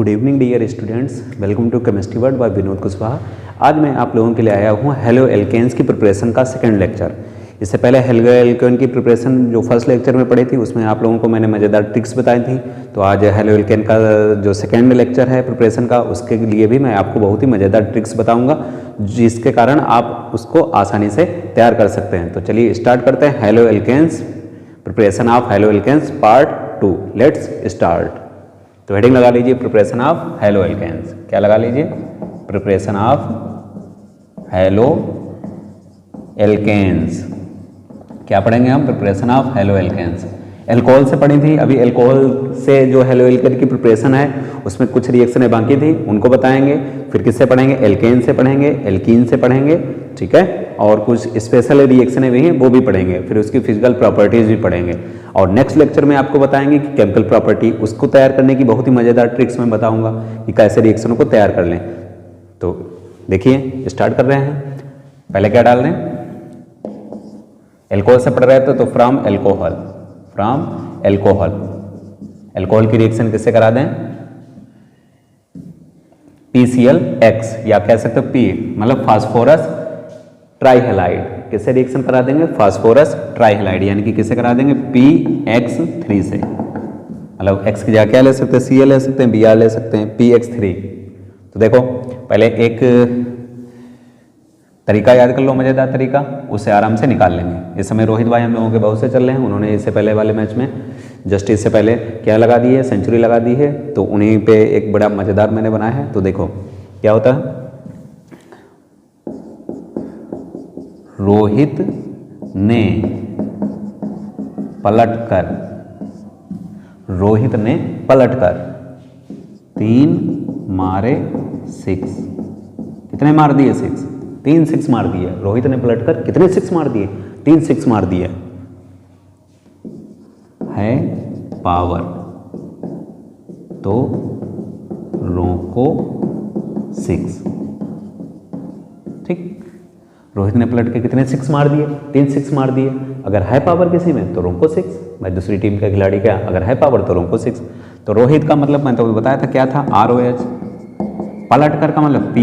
Good evening dear students, welcome to chemistry world by Vinod Kushwaha. आज मैं आप लोगों के लिए आया हूँ हेलो एल्केन्स की प्रिपरेशन का सेकंड लेक्चर। इससे पहले हेलो एल्केन की प्रिपरेशन जो फर्स्ट लेक्चर में पढ़ी थी उसमें आप लोगों को मैंने मज़ेदार ट्रिक्स बताई थी। तो आज हेलो एल्केन का जो सेकंड लेक्चर है प्रिपरेशन का, उसके लिए भी मैं आपको बहुत ही मज़ेदार ट्रिक्स बताऊँगा जिसके कारण आप उसको आसानी से तैयार कर सकते हैं। तो चलिए स्टार्ट करते हैं halo alkanes preparation of halo alkanes part 2। Let's start. तो हेडिंग लगा लीजिए प्रिपरेशन ऑफ हेलो एल्केन्स। क्या लगा लीजिए? Preparation of halo alkanes. क्या पढ़ेंगे हम? Preparation of halo alkanes. Alcohol से पढ़ी थी, अभी एल्कोहल से जो हेलो एल्केन की प्रिपरेशन है उसमें कुछ रिएक्शनें बाकी थी, उनको बताएंगे। फिर किससे पढ़ेंगे? एल्केन से पढ़ेंगे, एल्कीन से पढ़ेंगे, ठीक है। और कुछ स्पेशल रिएक्शनें भी हैं वो भी पढ़ेंगे, फिर उसकी फिजिकल प्रॉपर्टीज भी पढ़ेंगे। और नेक्स्ट लेक्चर में आपको बताएंगे कि केमिकल प्रॉपर्टी, उसको तैयार करने की बहुत ही मज़ेदार ट्रिक्स मैं बताऊंगा कि कैसे रिएक्शनों को तैयार कर लें। तो देखिए स्टार्ट कर रहे हैं। पहले क्या डाल दें? एल्कोहल से पढ़ रहे थे तो from alcohol, from alcohol. Alcohol की रिएक्शन किससे करा दें? PClX, या कह सकते हो P मतलब फास्फोरस ट्राइहेलाइड। किससे रिएक्शन करा देंगे? फास्फोरस ट्राइहेलाइड, यानी कि किससे करा देंगे? PX3 से। मतलब X की जगह क्या ले सकते हैं? Cl ले सकते हैं, Br ले सकते हैं, PX3। तो देखो पहले एक तरीका याद कर लो, मज़ेदार तरीका, उसे आराम से निकाल लेंगे। इस समय रोहित भाई हम लोगों के बहुत से चल रहे हैं, उन्होंने इससे पहले वाले मैच में जस्ट इससे पहले क्या लगा दी है? सेंचुरी लगा दी है। तो उन्हीं पे एक बड़ा मज़ेदार मैंने बनाया है। तो देखो क्या होता है, रोहित ने पलटकर, रोहित ने पलटकर 3 मारे 6। कितने मार दिए? 6। 3 6 मार दिए। रोहित ने पलटकर कितने 6 मार दिए? 3 6 मार दिए। है पावर तो रोको 6। ठीक, रोहित ने पलट के कितने 6 मार दिए? 3 6 मार दिए। अगर है पावर किसी में तो रोको 6। भाई दूसरी टीम का खिलाड़ी क्या, अगर है पावर तो रोको 6। तो रोहित का मतलब मैं तो बताया था क्या था? ROH। पलट कर का मतलब P,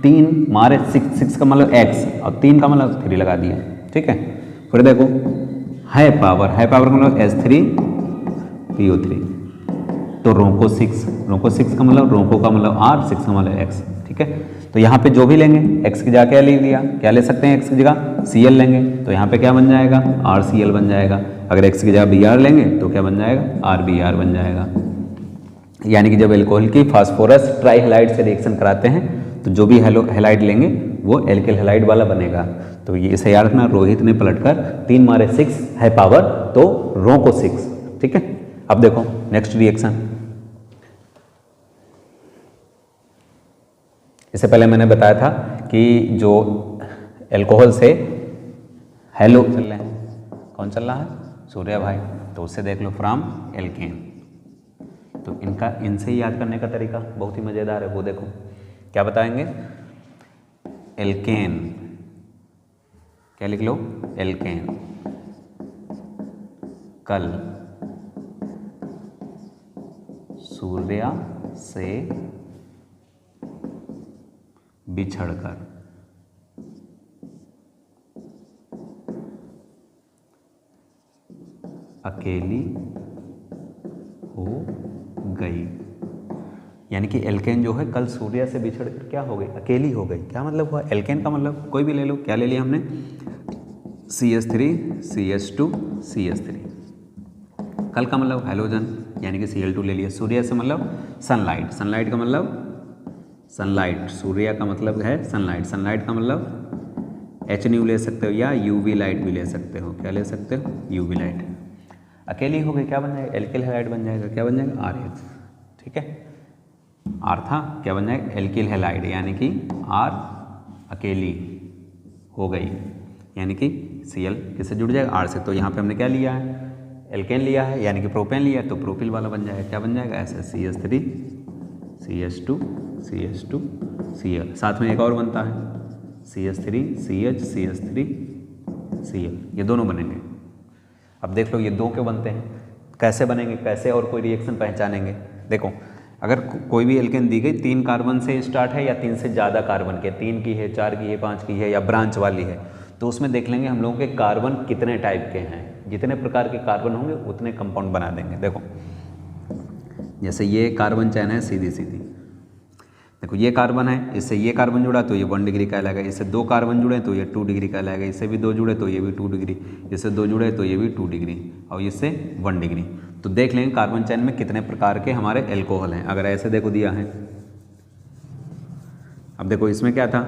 3 मारे 6, 6 का मतलब X और 3 का मतलब 3 लगा दिया, ठीक है। फिर देखो है पावर, है पावर का मतलब H3PO3 तो रोको 6, रोको 6 का मतलब रोको का मतलब R, 6 का मतलब X, ठीक है। तो यहाँ पे जो भी लेंगे X की जगह क्या ले लिया? क्या ले सकते हैं? X की जगह Cl लेंगे तो यहाँ पे क्या बन जाएगा? RCl बन जाएगा। अगर X की जगह Br लेंगे तो क्या बन जाएगा? RBr बन जाएगा। यानी कि जब एल्कोहल की फास्फोरस ट्राइहेलाइड से रिएक्शन कराते हैं तो जो भी हेलाइड लेंगे वो एल्किल हेलाइड वाला बनेगा। तो ये इसे याद रखना, रोहित ने पलटकर 3 मारे 6, है पावर तो रोको 6, ठीक है। अब देखो नेक्स्ट रिएक्शन। इससे पहले मैंने बताया था कि जो एल्कोहल से हेलो चल रहे हैं, कौन चल रहा है? सूर्या भाई। तो उससे देख लो फ्रॉम एल्केन। तो इनसे ही याद करने का तरीका बहुत ही मज़ेदार है। वो देखो क्या बताएंगे? एल्केन, क्या लिख लो? एल्केन। कल सूर्या से बिछड़कर अकेली हो गई। यानी कि एल्केन जो है कल सूर्या से बिछड़कर क्या हो गई? अकेली हो गई। क्या मतलब हुआ? एल्केन का मतलब कोई भी ले लो। क्या ले लिया हमने? CH3 CH2 CH3। कल का मतलब हैलोजन यानी कि Cl2 ले लिया। सूर्य से मतलब सनलाइट, सनलाइट का मतलब सनलाइट, सूर्य का मतलब है सनलाइट, सनलाइट का मतलब HNU ले सकते हो या UV लाइट भी ले सकते हो। क्या ले सकते हो? UV light. अकेली हो गई, क्या बन जाएगा? एल्किल हैलाइड बन जाएगा। क्या बन जाएगा? RH, ठीक है। R था, क्या बन जाएगा? एल्किल हैलाइड, यानी कि R अकेली हो गई, यानी कि Cl किससे जुड़ जाएगा? R से। तो यहाँ पे हमने क्या लिया है? एल्केन लिया है, यानी कि प्रोपेन लिया है, तो प्रोपिल वाला बन जाएगा। क्या बन जाएगा? ऐसे CH3 CH2 CH2 Cl। साथ में एक और बनता है CH3 CH CH3 Cl, ये दोनों बनेंगे। अब देख लो ये दो क्यों बनते हैं, कैसे बनेंगे, कैसे और कोई रिएक्शन पहचानेंगे। देखो अगर कोई भी एल्केन दी गई 3 कार्बन से स्टार्ट है या 3 से ज़्यादा कार्बन के, 3 की है, 4 की है, 5 की है या ब्रांच वाली है, तो उसमें देख लेंगे हम लोगों के कार्बन कितने टाइप के हैं। जितने प्रकार के कार्बन होंगे उतने कंपाउंड बना देंगे। देखो जैसे ये कार्बन चैन है सीधी सीधी, देखो ये कार्बन है, इससे ये कार्बन जुड़ा तो ये 1 डिग्री कहलाएगा, इससे 2 कार्बन जुड़े तो ये 2 डिग्री कहलाएगा, इससे भी 2 जुड़े तो ये भी 2 डिग्री, इससे 2 जुड़े तो ये भी 2 डिग्री और इससे 1 डिग्री। तो देख लेंगे कार्बन चैन में कितने प्रकार के हमारे एल्कोहल हैं। अगर ऐसे देखो दिया है, अब देखो इसमें क्या था,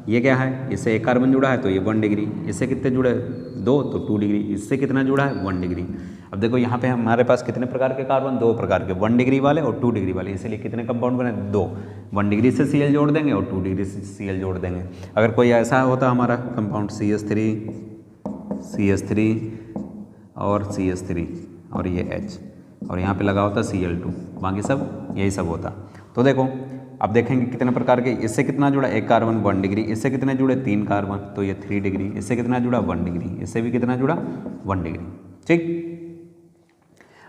ये क्या है, इससे 1 कार्बन जुड़ा है तो ये 1 डिग्री, इससे कितने जुड़े 2 तो 2 डिग्री, इससे कितना जुड़ा है 1 डिग्री। अब देखो यहाँ पे हमारे पास कितने प्रकार के कार्बन, 2 प्रकार के, 1 डिग्री वाले और 2 डिग्री वाले, इसलिए कितने कंपाउंड बने 2। 1 डिग्री से Cl जोड़ देंगे और 2 डिग्री से Cl जोड़ देंगे। अगर कोई ऐसा होता हमारा कंपाउंड CH3 और CH3 और ये H और यहाँ पे लगा होता Cl2, बाकी सब यही सब होता। तो देखो अब देखेंगे कितने प्रकार के, इससे कितना जुड़ा 1 कार्बन 1 डिग्री, इससे कितने जुड़े 3 कार्बन तो ये 3 डिग्री, इससे कितना जुड़ा 1 डिग्री, इससे भी कितना जुड़ा 1 डिग्री। ठीक,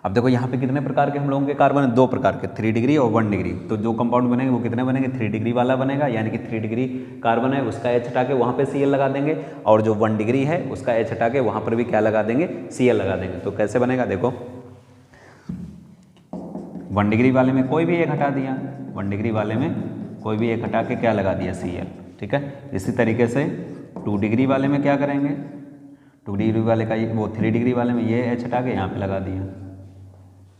अब देखो यहाँ पे कितने प्रकार के हम लोगों के कार्बन है, 2 प्रकार के, 3 डिग्री और 1 डिग्री। तो जो कंपाउंड बनेंगे वो कितने बनेंगे, 3 डिग्री वाला बनेगा, यानी कि 3 डिग्री कार्बन है उसका H हटा के वहाँ पे Cl लगा देंगे, और जो 1 डिग्री है उसका H हटा के वहाँ पर भी क्या लगा देंगे, Cl लगा देंगे। तो कैसे बनेगा, देखो 1 डिग्री वाले में कोई भी एक हटा दिया, 1 डिग्री वाले में कोई भी एक हटा के क्या लगा दिया, Cl। ठीक है, इसी तरीके से 2 डिग्री वाले में क्या करेंगे, 2 डिग्री वाले का वो 3 डिग्री वाले में ये H हटा के यहाँ पे लगा दिया।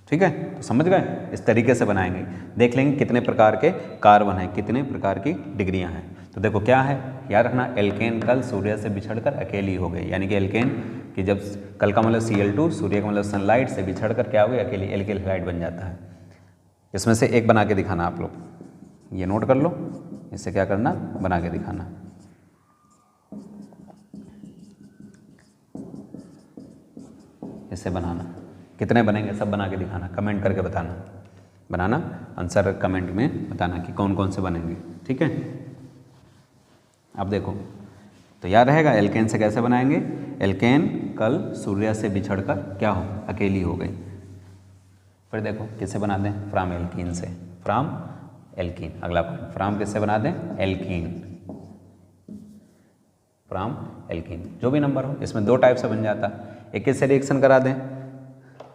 ठीक है, तो समझ गए, इस तरीके से बनाएंगे। देख लेंगे कितने प्रकार के कार्बन हैं, कितने प्रकार की डिग्रियां हैं। तो देखो क्या है, याद रखना, एल्केन कल सूर्य से बिछड़कर अकेली हो गई, यानी कि एल्केन की जब कल का मतलब Cl2, सूर्य का मतलब सनलाइट से बिछड़कर क्या हो गई, अकेली एल्किल हैलाइड बन जाता है। इसमें से एक बना के दिखाना, आप लोग ये नोट कर लो, इससे क्या करना, बना के दिखाना। इससे बनाना, कितने बनेंगे सब बना के दिखाना, कमेंट करके बताना, बनाना आंसर कमेंट में बताना कि कौन कौन से बनेंगे। ठीक है, अब देखो तो याद रहेगा एल्केन से कैसे बनाएंगे, एल्केन कल सूर्य से बिछड़कर क्या हो, अकेली हो गई। फिर देखो किससे बना दें, फ्रॉम एल्कीन से, फ्रॉम एल्कीन। अगला पॉइंट, फ्रॉम किससे बना दें, एल्कीन, फ्रॉम एल्कीन। जो भी नंबर हो, इसमें 2 टाइप से बन जाता, एक किससे रिएक्शन करा दें,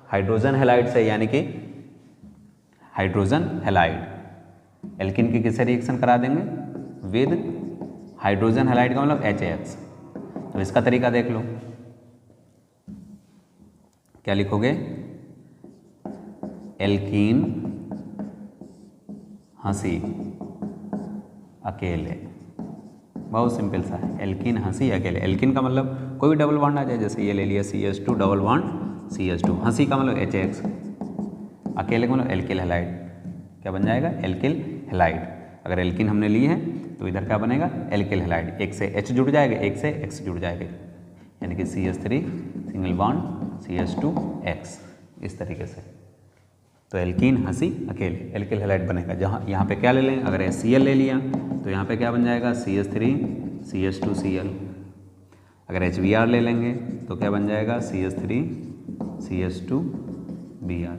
हाइड्रोजन हैलाइड से, यानी कि हाइड्रोजन हैलाइड। एल्कीन की किससे रिएक्शन करा देंगे, विद हाइड्रोजन हैलाइड का मतलब HAX। तो इसका तरीका देख लो, क्या लिखोगे, एल्कीन हंसी अकेले, बहुत सिंपल सा है, एल्कीन हंसी अकेले। एल्कीन का मतलब कोई भी डबल बॉन्ड आ जाए, जैसे ये ले लिया CH2 डबल बॉन्ड CH2, हंसी का मतलब HAX, अकेले का मतलब एल्किल हैलाइड, क्या बन जाएगा, एल्किल हैलाइड। अगर एल्कीन हमने ली है तो इधर क्या बनेगा, एल्किल हैलाइड, एक से H जुड़ जाएगा, एक से X जुड़ जाएगा, यानी कि CH3 सिंगल बॉन्ड CH2X, इस तरीके से। तो एल्कीन हंसी अकेले, एल्किल हैलाइड बनेगा। जहाँ यहाँ पे क्या ले लें, अगर Cl ले लिया तो यहाँ पे क्या बन जाएगा, CH3 CH2Cl। अगर HBr ले लेंगे तो क्या बन जाएगा, CH3 CH2Br।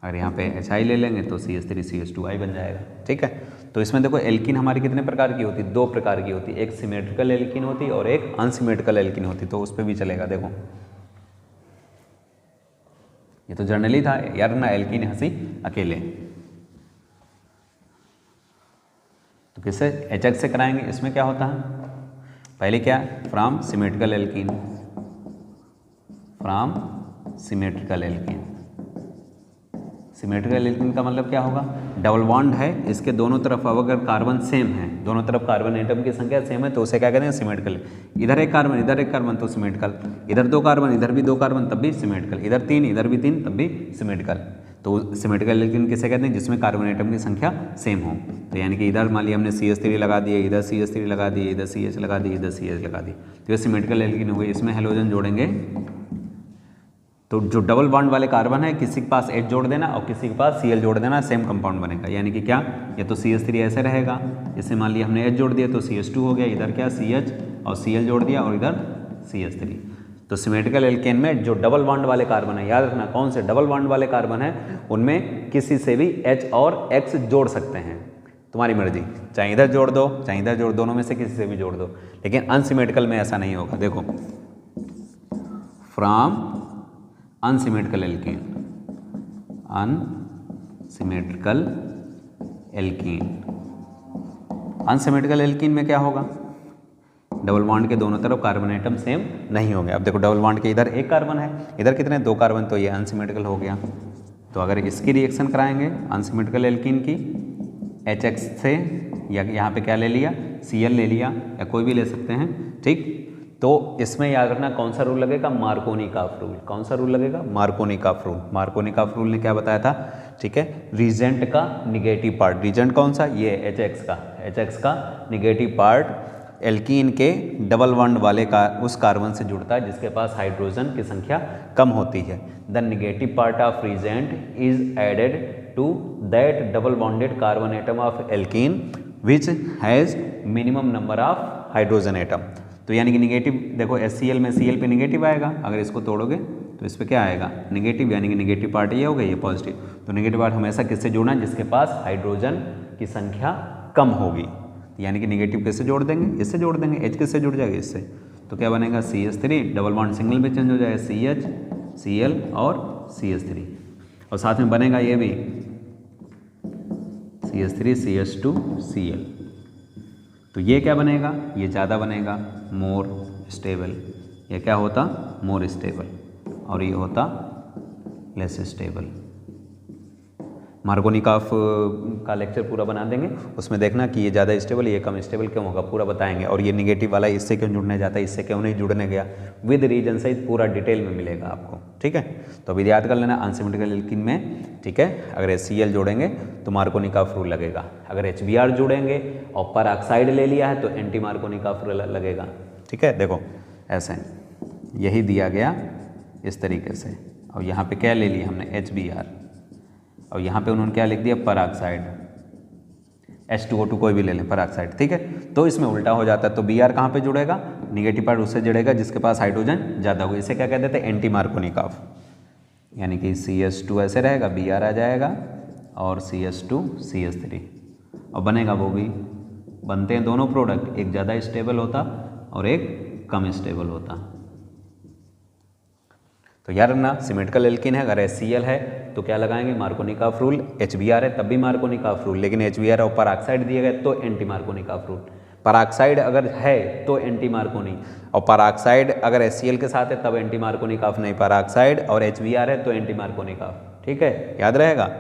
अगर यहाँ पे HI ले लेंगे तो CH3 CH2I बन जाएगा। ठीक है, तो इसमें देखो एल्कीन हमारी कितने प्रकार की होती, 2 प्रकार की होती, एक सिमेट्रिकल एल्कीन होती और एक अनसिमेट्रिकल एल्कीन होती। तो उस पर भी चलेगा। देखो ये तो जनरली था यार ना, एल्कीन हंसी अकेले। तो किससे, HX से कराएंगे। इसमें क्या होता है, पहले क्या, from symmetrical alkene, from symmetrical alkene. Symmetrical alkene का मतलब क्या होगा, डबल बॉन्ड है, इसके दोनों तरफ अब अगर कार्बन सेम है, दोनों तरफ कार्बन एटम की संख्या सेम है तो उसे क्या कहते हैं, सिमेट्रिकल। इधर एक कार्बन इधर एक कार्बन तो सिमेट्रिकल, इधर 2 कार्बन इधर भी 2 कार्बन तब भी सिमेट्रिकल, इधर 3 इधर भी 3 तब भी सिमेट्रिकल। तो सिमेट्रिकल एल्कीन किसे कहते हैं, जिसमें कार्बन एटम की संख्या सेम हो। तो यानी कि इधर मान लिया हमने CH3 लगा दिए, इधर CH3 लगा दिए, इधर CH लगा दी, इधर CH लगा दी, तो ये सिमेट्रिकल एल्कीन हो गई। इसमें हेलोजन जोड़ेंगे तो जो डबल बॉन्ड वाले कार्बन है किसी के पास H जोड़ देना और किसी के पास Cl जोड़ देना, सेम कंपाउंड बनेगा। यानी कि क्या, ये तो CH3 ऐसे रहेगा, जैसे मान लिया हमने H जोड़ दिया तो CH2 हो गया, इधर क्या CH और Cl जोड़ दिया और इधर CH3। तो सिमेट्रिकल एल्केन में जो डबल बॉन्ड वाले कार्बन है, याद रखना कौन से डबल बॉन्ड वाले कार्बन है, उनमें किसी से भी H और X जोड़ सकते हैं, तुम्हारी मर्जी, चाहे इधर जोड़ दो चाहे इधर जोड़, दोनों में से किसी से भी जोड़ दो। लेकिन अनसिमेट्रिकल में ऐसा नहीं होगा। देखो from unsymmetrical alkane, unsymmetrical alkene, unsymmetrical alkene में क्या होगा, डबल बॉन्ड के दोनों तरफ कार्बन एटम सेम नहीं होंगे। अब देखो डबल बॉन्ड के इधर एक कार्बन है, इधर कितने, 2 कार्बन, तो ये अनसिमेट्रिकल हो गया। तो अगर इसकी रिएक्शन कराएंगे अनसिमेट्रिकल एल्कीन की HX से, या यहाँ पे क्या ले लिया, Cl ले लिया, या कोई भी ले सकते हैं, ठीक। तो इसमें याद रखना कौन सा रूल लगेगा, मार्कोनिकॉफ रूल। कौन सा रूल लगेगा, मार्कोनिकॉफ रूल। मार्कोनिकॉफ रूल ने क्या बताया था, ठीक है, रीजेंट का निगेटिव पार्ट, रीजेंट कौन सा, ये HX का निगेटिव पार्ट एल्कीन के डबल बॉन्ड वाले का उस कार्बन से जुड़ता है जिसके पास हाइड्रोजन की संख्या कम होती है। The negative part of reagent is added to that double bonded carbon atom of alkene which has minimum number of hydrogen atom. तो यानी कि निगेटिव, देखो HCl में Cl पे निगेटिव आएगा, अगर इसको तोड़ोगे तो इस पर क्या आएगा, निगेटिव, यानी कि निगेटिव पार्ट ये हो गया, ये पॉजिटिव। तो निगेटिव पार्ट हमेशा किससे जुड़ना है, जिसके पास हाइड्रोजन की संख्या कम होगी, यानी कि निगेटिव किससे जोड़ देंगे, इससे जोड़ देंगे, H किससे जुड़ जाएगा, इससे। तो क्या बनेगा, CH3, डबल बॉन्ड सिंगल में चेंज हो जाएगा, CH, Cl और CH3, और साथ में बनेगा ये भी CH3, CH2, Cl। तो ये क्या बनेगा, ये ज़्यादा बनेगा, मोर स्टेबल। ये क्या होता, मोर स्टेबल, और ये होता लेस स्टेबल। मार्कोनिकॉफ का लेक्चर पूरा बना देंगे, उसमें देखना कि ये ज़्यादा स्टेबल, ये कम स्टेबल क्यों होगा, पूरा बताएंगे। और ये निगेटिव वाला इससे क्यों जुड़ने जाता है, इससे क्यों नहीं जुड़ने गया, विद रीजन सहित पूरा डिटेल में मिलेगा आपको, ठीक है। तो अभी याद कर लेना, अनसिमेट्रिकल एल्कीन में, ठीक है, अगर HCl जोड़ेंगे तो मार्कोनिकॉफ रूल लगेगा, अगर HBr जोड़ेंगे और परऑक्साइड ले लिया है तो एंटी मार्कोनिकॉफ रूल लगेगा, ठीक है। देखो ऐसे यही दिया गया इस तरीके से, और यहाँ पे क्या ले लिया हमने, HBr, और यहाँ पे उन्होंने क्या लिख दिया, परऑक्साइड, H2O2 कोई भी ले लें, परऑक्साइड, ठीक है। तो इसमें उल्टा हो जाता है, तो Br कहाँ पे जुड़ेगा, निगेटिव पार्ट उससे जुड़ेगा जिसके पास हाइड्रोजन ज़्यादा होगा, इसे क्या कहते हैं, एंटी मार्कोनिकॉफ। यानी कि CH2 ऐसे रहेगा, Br आ जाएगा, और CH2 CH3, और बनेगा वो भी, बनते हैं दोनों प्रोडक्ट, एक ज़्यादा स्टेबल होता और एक कम स्टेबल होता। तो यार ना सिमेट्रिकल एल्कीन है, अगर HCl है तो क्या लगाएंगे, मार्कोनिकॉफ रूल। HBr है तब भी मार्कोनिकॉफ रूल, लेकिन HBr और परऑक्साइड दिए गए तो एंटी मार्कोनिकॉफ रूल। परऑक्साइड अगर है तो एंटी मार्कोनी, और परऑक्साइड अगर HCl के साथ है तब एंटी मार्कोनिकॉफ नहीं, परऑक्साइड और HBr है तो एंटी मार्कोनिकॉफ, ठीक है, याद रहेगा।